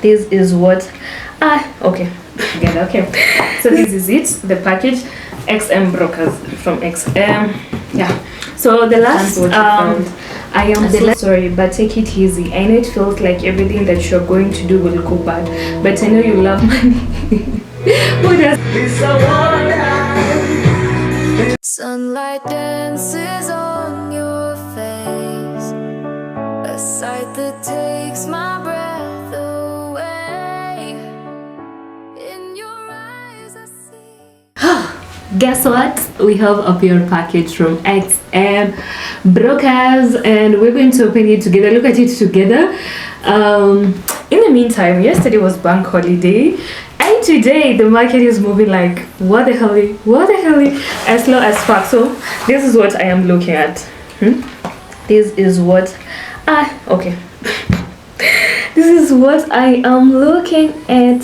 This is what okay, together. Okay, so this is it, the package. XM Brokers from XM. Yeah, so the last I am so sorry, but take it easy. I know it feels like everything that you're going to do will go bad, but I know you love money. Who does this? Sunlight dances on your face, a sight that takes my breath away. In your eyes I see. Guess what? We have a pure package from XM Brokers, and we're going to open it together. Look at it together. In the meantime, yesterday was bank holiday, and today the market is moving like what the hell, as slow as fuck. So this is what I am looking at. This is what okay. This is what I am looking at.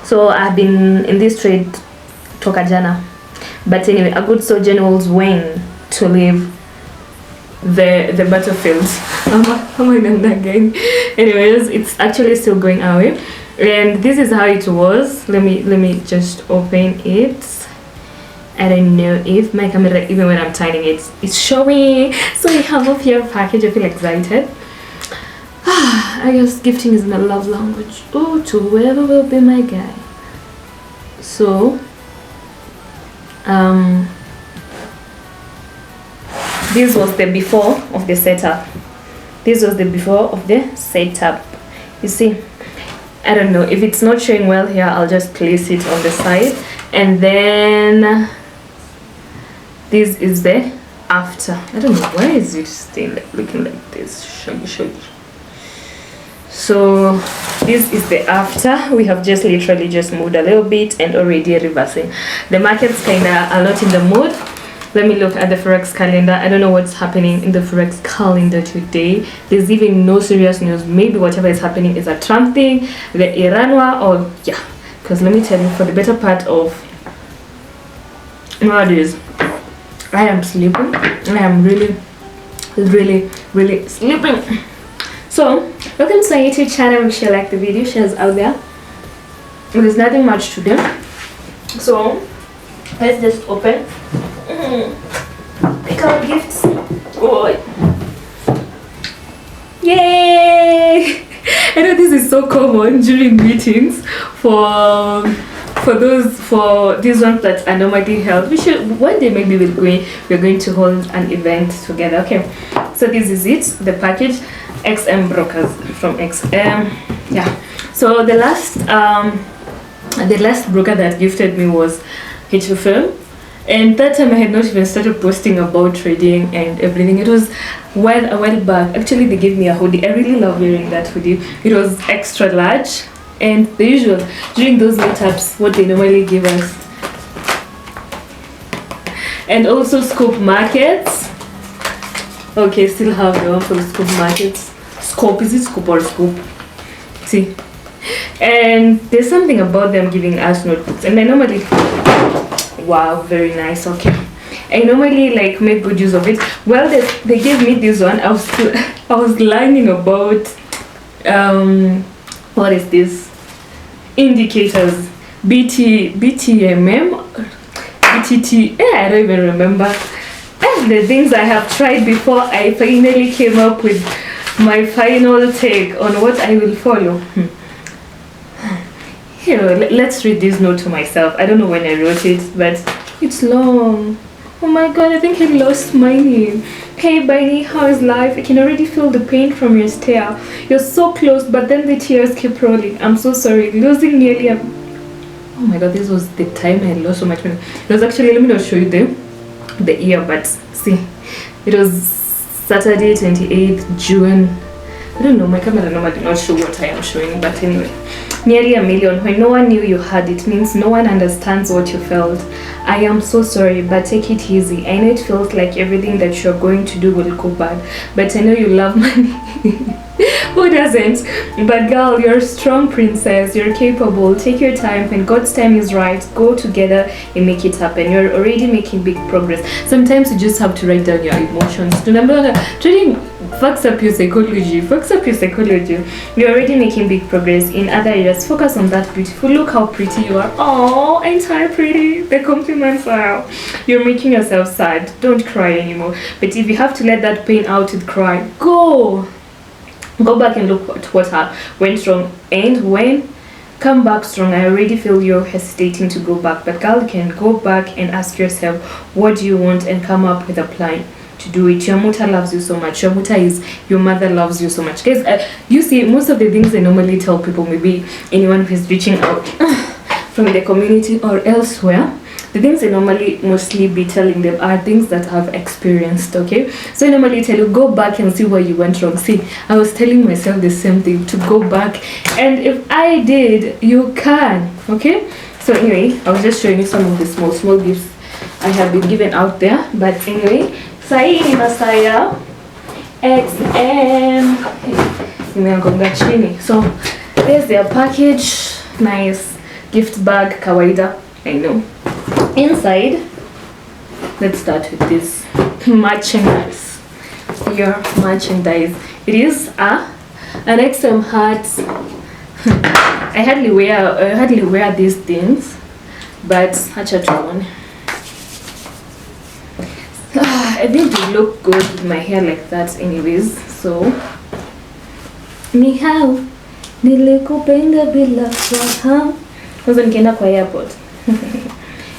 So I've been in this trade toka jana. But anyway, a good soldier knows when to leave the battlefield. How am I done that again? Anyways, it's actually still going away, and this is how it was. Let me just open it. I don't know if my camera, even when I'm turning it, it's showing. So we have a pure package. I feel excited. I guess gifting is my love language. Oh, to whoever will be my guy. So this was the before of the setup. This was the before of the setup. You see, I don't know if it's not showing well here. I'll just place it on the side, and then this is the after. I don't know why is it still looking like this. Show you. So this is the after. We have just literally just moved a little bit and already reversing. The markets kinda are not in the mood. Let me look at the Forex calendar. I don't know what's happening in the Forex calendar today. There's even no serious news. Maybe whatever is happening is a Trump thing, the Iran war, or yeah. Because let me tell you, for the better part of nowadays, I am sleeping. I am really sleeping. So welcome to my YouTube channel. Make sure you like the video, shares out there. There's nothing much to do, so let's just open. Pick our gifts. Oh, yay! I know this is so common during meetings for these ones that are normally held. We should one day maybe we're going to hold an event together. Okay, so this is it, the package. XM Brokers from XM. Yeah, so the last broker that gifted me was HFM, and that time I had not even started posting about trading and everything. It was a while back. Actually, they gave me a hoodie. I really love wearing that hoodie. It was extra large, and the usual during those meetups, what they normally give us, and also scoop markets. Okay, still have the one for the scoop markets. Scope, is it scoop or scoop? See, and there's something about them giving us notebooks, and I normally, wow, very nice. Okay, I normally like make good use of it. Well, they gave me this one. I was learning about what is this? Indicators, BTMM, BTT. I don't even remember. The things I have tried before I finally came up with my final take on what I will follow. Here, let's read this note to myself. I don't know when I wrote it, but it's long. Oh my god, I think I lost my name. Hey Bunny, how is life? I can already feel the pain from your stare. You're so close, but then the tears keep rolling. I'm so sorry. Losing nearly a... Oh my god, this was the time I lost so much money. It was actually, let me not show you the earbuds. See, it was Saturday 28th June. I don't know, my camera normally did not show what I am showing, but anyway, nearly $1 million. When no one knew you had it, means no one understands what you felt. I am so sorry, but take it easy. I know it feels like everything that you're going to do will go bad, but I know you love money. Who doesn't? But girl, you're a strong princess. You're capable. Take your time. When God's time is right, go together and make it happen. You're already making big progress. Sometimes you just have to write down your emotions. Remember, trading Fucks up your psychology. Fucks up your psychology. You're already making big progress in other areas. Focus on that beautiful. Look how pretty you are. Oh, ain't I pretty? The compliments are. You're making yourself sad. Don't cry anymore. But if you have to let that pain out and cry, go back and look at what went wrong. And when come back strong. I already feel you're hesitating to go back, but girl, you can go back and ask yourself, what do you want, and come up with a plan to do it. Your muta loves you so much. Your muta is your mother loves you so much, guys. You see, most of the things I normally tell people, maybe anyone who's reaching out from the community or elsewhere, the things I normally mostly be telling them are things that I've experienced. Okay, so I normally tell you, go back and see where you went wrong. See, I was telling myself the same thing, to go back, and if I did, you can. Okay, so anyway, I was just showing you some of the small gifts I have been given out there. But anyway, Sai ni Masaya XM. Nimeangonga chini. So there's their package. Nice gift bag, kawaida. I know. Inside, let's start with this merchandise. Your merchandise. It is an XM hat. I hardly wear these things, but one. I think they look good with my hair like that anyways. So ni hao nilikupenda bila fahamu. Kwanza nikienda kwa airport.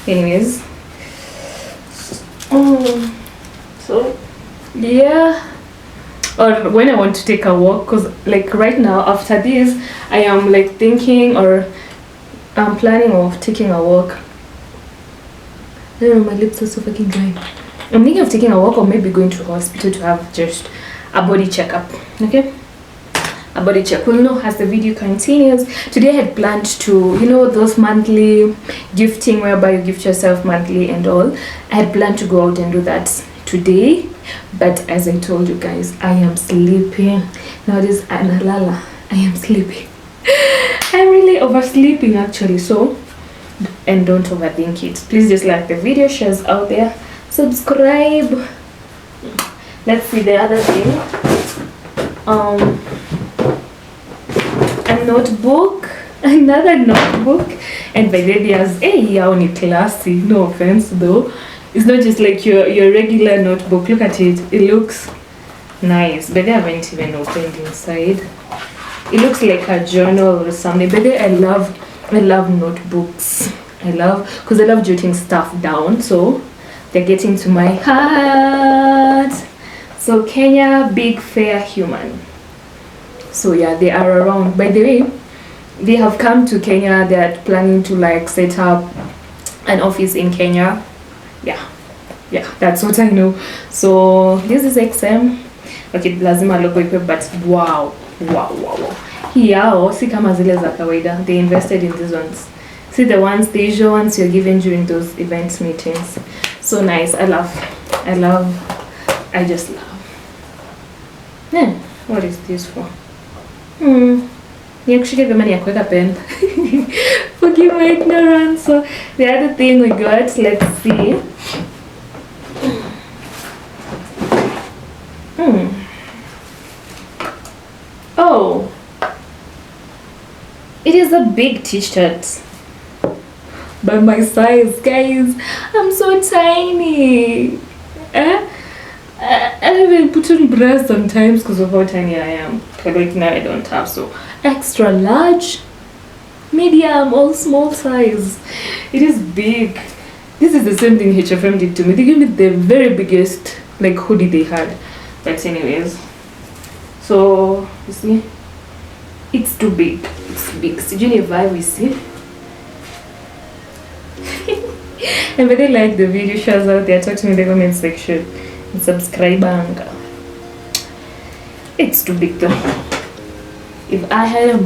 Anyways, so yeah, or when I want to take a walk, because like right now after this I am like thinking, or I'm planning of taking a walk. I don't know, my lips are so fucking dry. I'm thinking of taking a walk, or maybe going to hospital to have just a body checkup. Okay, a body check. We'll know as the video continues. Today I had planned to, you know, those monthly gifting whereby you gift yourself monthly and all. I had planned to go out and do that today, but as I told you guys, I am sleeping. Nowadays, analala, I am sleeping. I'm really oversleeping actually. So, and don't overthink it. Please just like the video, shares out there, subscribe. Let's see the other thing. A notebook, another notebook, and by the way, there's only classy. No offense though, it's not just like your regular notebook. Look at it, it looks nice, but they haven't even opened inside. It looks like a journal or something. But I love notebooks. Because I love jotting stuff down, so they're getting to my heart. So Kenya Big Fair Human. So yeah, they are around. By the way, they have come to Kenya. They're planning to like set up an office in Kenya. Yeah, that's what I know. So this is XM. Okay, lazima logo ipe, but wow. Here, see kama zile za kawaida. They invested in these ones. See the ones, the usual ones you're given during those events meetings. So nice. I just love. Yeah, what is this for? You actually give money a quick pen. Forgive my ignorance. So the other thing we got, let's see. Oh, it is a big t-shirt. By my size, guys, I'm so tiny. I even put on bras sometimes because of how tiny I am. But right now I don't have, so extra large, medium, all small size. It is big. This is the same thing HFM did to me. They gave me the very biggest like hoodie they had. But anyways, so you see, it's too big. It's big. So you need vibe, we see. And if they like the video, shares out there, talk to me in the comment section. And subscribe. It's too big though. If I had a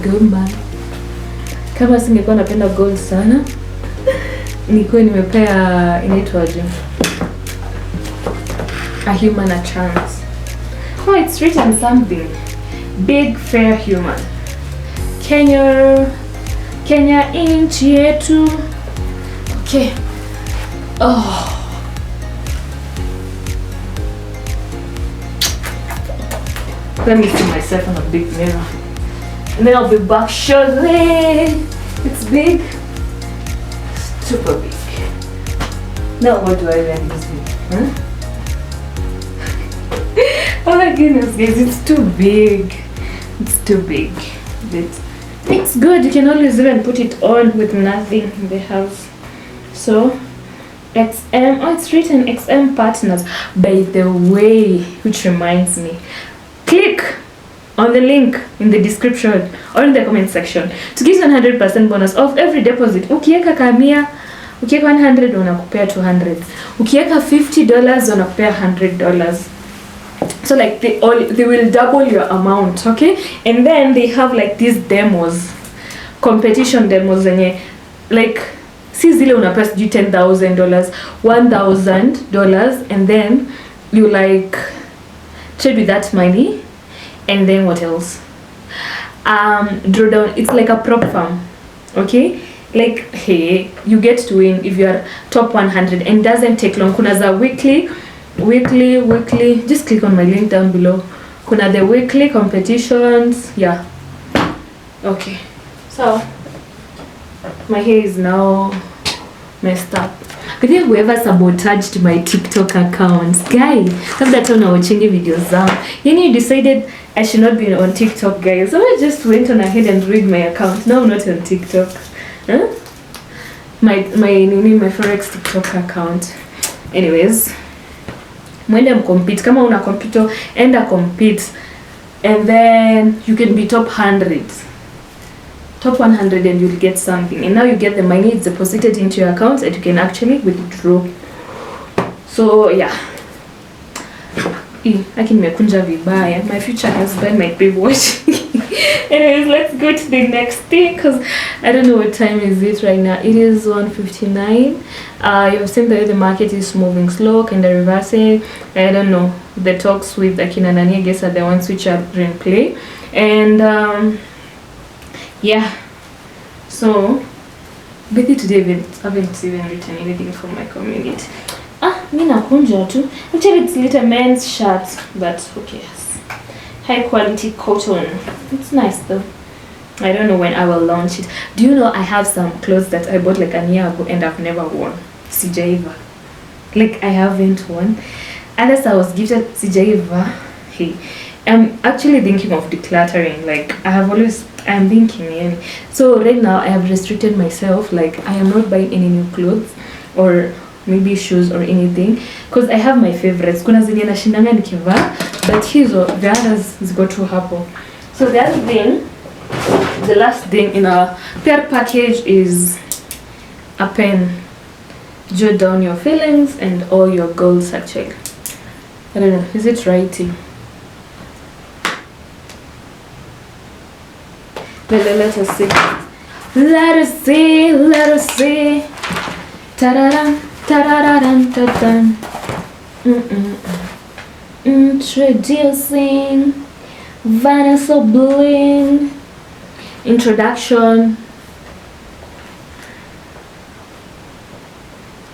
good man, kama singekuwa napenda gold sana, nikuwe nimepea inaitwaje, a human a chance. Oh, it's written something. Big fair human. Kenya inchi yetu. Okay. Oh. Let me see myself on a big mirror. And then I'll be back shortly. It's big. Super big. Now what do I even use it? Huh? Oh my goodness, guys, it's too big. It's too big. It's good. You can always even put it on with nothing in the house. So XM, oh, it's written XM partners. By the way, which reminds me, click on the link in the description or in the comment section to get 100% bonus off every deposit. Ukieka kamia, ukieka 100 wanakupea 200. Ukieka $50 wanakupea $100. So like they will double your amount, okay? And then they have like these demos, competition demos, and like see zile unapea sijui $10,000, $1,000, and then you like trade with that money, and then what else? Draw down. It's like a prop firm, okay? Like, hey, you get to win if you are top 100, and doesn't take long. Kuna za weekly. Just click on my link down below. Kuna the weekly competitions. Yeah. Okay. So my hair is now messed up. I think whoever sabotaged my TikTok account, guys, because that's when I was watching videos down. You decided I should not be on TikTok, guys. So I just went on ahead and read my account. Now I'm not on TikTok. Huh? My Forex TikTok account. Anyways, mwende compete. Kama una compete, enda compete, and then you can be top 100. Top 100 and you'll get something, and now you get the money, it's deposited into your account and you can actually withdraw. So yeah, aki nimekunja vibaya. My future husband might be watching. Anyways, let's go to the next thing, because I don't know what time is it right now. It is 1:59. You've seen that the market is moving slow and reversing. I don't know, the talks with Akina Nani, I guess, are the ones which are in play. And yeah, so Betty today haven't even written anything from my community. Mina kunja too. Actually, it's little men's shirt, but okay, yes. High quality cotton. It's nice though. I don't know when I will launch it. Do you know I have some clothes that I bought like a year ago and I've never worn? Sijaiva. Like I haven't worn. Unless I was gifted Sijaiva. Hey, I'm actually thinking of decluttering. Like I'm thinking. So right now I have restricted myself. Like I am not buying any new clothes or maybe shoes or anything, because I have my favorites. Kuna zenye nashindanga nikivaa, but hizo the others ziko tu hapo. So the other thing, the last thing in a pair package is a pen. Jot down your feelings and all your goals actually. I don't know, is it writing? Let us see. Let us see. Let us see. Ta-da-dum, ta-da-da-dum, ta-dum. Introducing Vanessa Bling. Introduction.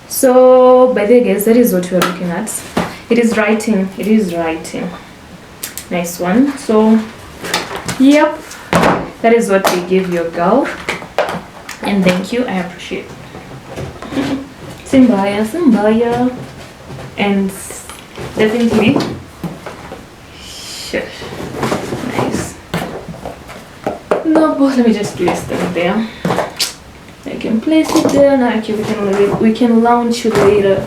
So, by the way, guys, that is what we are looking at. It is writing. It is writing. Nice one. So, yep. That is what we give your girl. And thank you. I appreciate it. Simbaya. And definitely. Sure. Nice. No, but let me just place them there. I can place it there. Now we can launch later.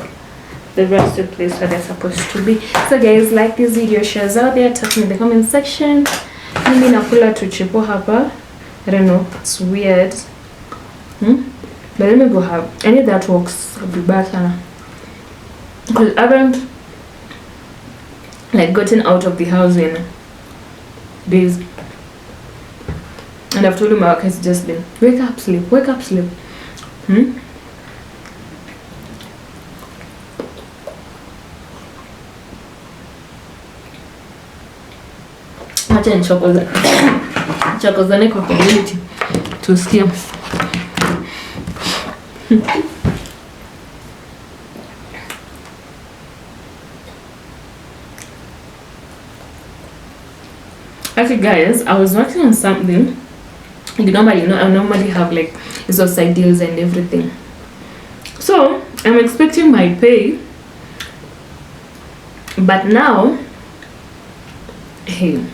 The rest of the place where they're supposed to be. So guys, like this video, shares out there, talk in the comment section. Mimi nakula tuchipo hapa. I don't know, it's weird. But let me go have any that works. I'll be better because I haven't like gotten out of the house in days, and I've told you my work has just been wake up, sleep. Acha nichokozane kwa community tusikie. Okay, guys, I was working on something. I normally have like those side deals and everything. So I'm expecting my pay, but now, hey,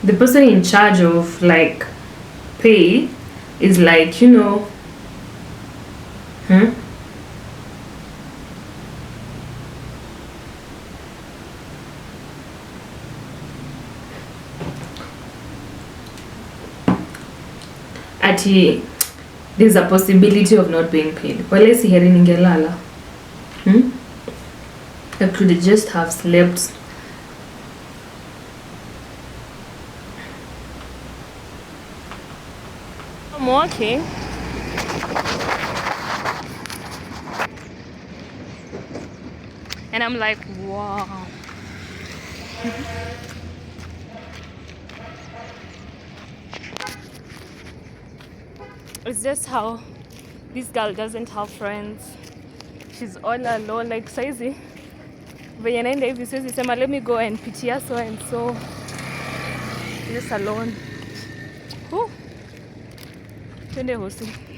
the person in charge of like pay is like, ati there's a possibility of not being paid. Wale si heri ningelala. I could just have slept. I'm walking. And I'm like, wow. It's just how this girl doesn't have friends. She's all alone. Like saizi venye naenda hivi siwezi sema let me go and pitia so and so. Just alone. Twende hosi.